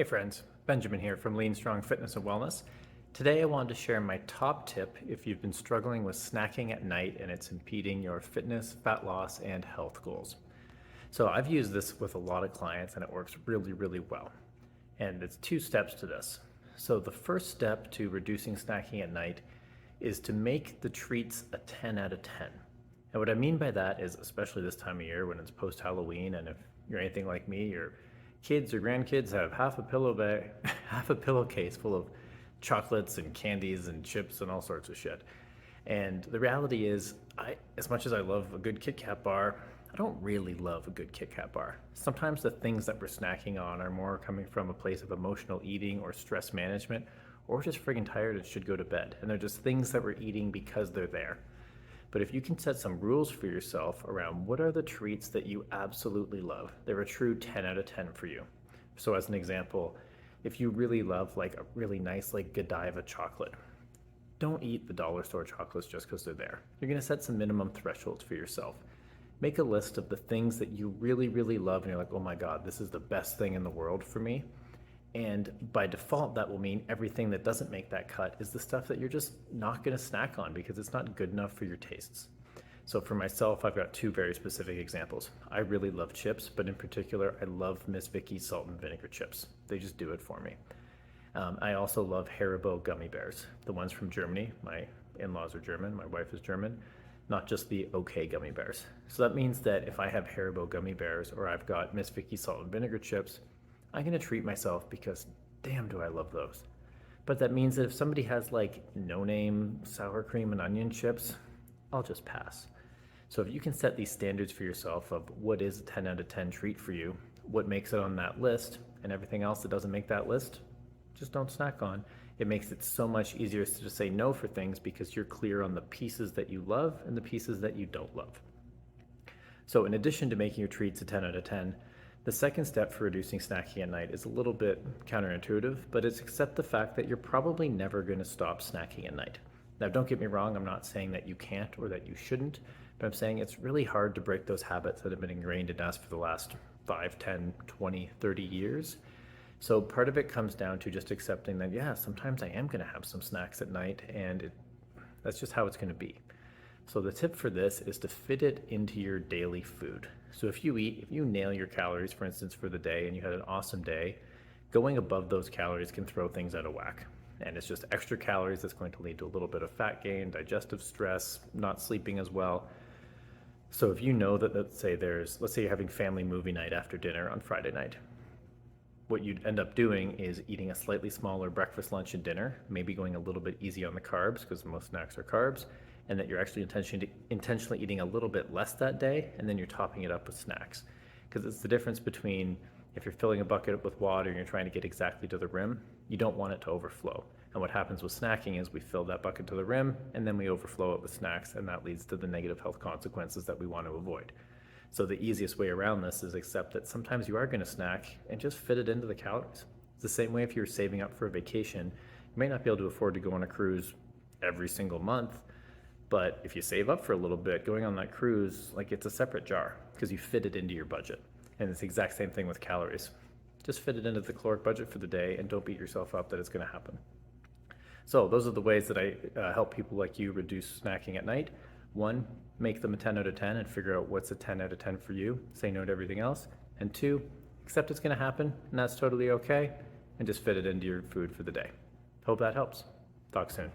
Hey friends, Benjamin here from Lean Strong Fitness and Wellness. Today I wanted to share my top tip if you've been struggling with snacking at night and it's impeding your fitness, fat loss, and health goals. So I've used this with a lot of clients and it works really, really well. And it's two steps to this. So the first step to reducing snacking at night is to make the treats a 10 out of 10. And what I mean by that is, especially this time of year when it's post-Halloween, and if you're anything like me, your kids or grandkids have half a half a pillowcase full of chocolates and candies and chips and all sorts of shit. And the reality is, as much as I love a good Kit Kat bar, I don't really love a good Kit Kat bar. Sometimes the things that we're snacking on are more coming from a place of emotional eating or stress management, or just friggin' tired and should go to bed. And they're just things that we're eating because they're there. But if you can set some rules for yourself around what are the treats that you absolutely love, they're a true 10 out of 10 for you. So as an example, if you really love like a really nice like Godiva chocolate, don't eat the dollar store chocolates just because they're there. You're gonna set some minimum thresholds for yourself. Make a list of the things that you really, really love and you're like, oh my God, this is the best thing in the world for me. And by default, that will mean everything that doesn't make that cut is the stuff that you're just not going to snack on because it's not good enough for your tastes. So for myself, I've got two very specific examples. I really love chips, but in particular, I love Miss Vickie's salt and vinegar chips. They just do it for me. I also love Haribo gummy bears, the ones from Germany. My in-laws are German, my wife is German, not just the OK gummy bears. So that means that if I have Haribo gummy bears or I've got Miss Vickie's salt and vinegar chips, I'm gonna treat myself because damn do I love those. But that means that if somebody has like no-name sour cream and onion chips, I'll just pass. So if you can set these standards for yourself of what is a 10 out of 10 treat for you, what makes it on that list, and everything else that doesn't make that list, just don't snack on. It makes it so much easier to say no for things because you're clear on the pieces that you love and the pieces that you don't love. So in addition to making your treats a 10 out of 10, the second step for reducing snacking at night is a little bit counterintuitive, but it's accept the fact that you're probably never going to stop snacking at night. Now, don't get me wrong, I'm not saying that you can't or that you shouldn't, but I'm saying it's really hard to break those habits that have been ingrained in us for the last 5, 10, 20, 30 years. So part of it comes down to just accepting that, yeah, sometimes I am going to have some snacks at night, and that's just how it's going to be. So the tip for this is to fit it into your daily food. So if you nail your calories, for instance, for the day and you had an awesome day, going above those calories can throw things out of whack. And it's just extra calories that's going to lead to a little bit of fat gain, digestive stress, not sleeping as well. So if you know that, let's say you're having family movie night after dinner on Friday night, what you'd end up doing is eating a slightly smaller breakfast, lunch, and dinner, maybe going a little bit easy on the carbs because most snacks are carbs, and that you're actually intentionally eating a little bit less that day, and then you're topping it up with snacks. Because it's the difference between if you're filling a bucket with water and you're trying to get exactly to the rim, you don't want it to overflow. And what happens with snacking is we fill that bucket to the rim, and then we overflow it with snacks, and that leads to the negative health consequences that we want to avoid. So the easiest way around this is accept that sometimes you are going to snack and just fit it into the calories. It's the same way if you're saving up for a vacation. You may not be able to afford to go on a cruise every single month, but if you save up for a little bit, going on that cruise, like it's a separate jar because you fit it into your budget. And it's the exact same thing with calories. Just fit it into the caloric budget for the day and don't beat yourself up that it's going to happen. So those are the ways that I help people like you reduce snacking at night. 1, make them a 10 out of 10 and figure out what's a 10 out of 10 for you. Say no to everything else. And 2, accept it's going to happen and that's totally okay, and just fit it into your food for the day. Hope that helps. Talk soon.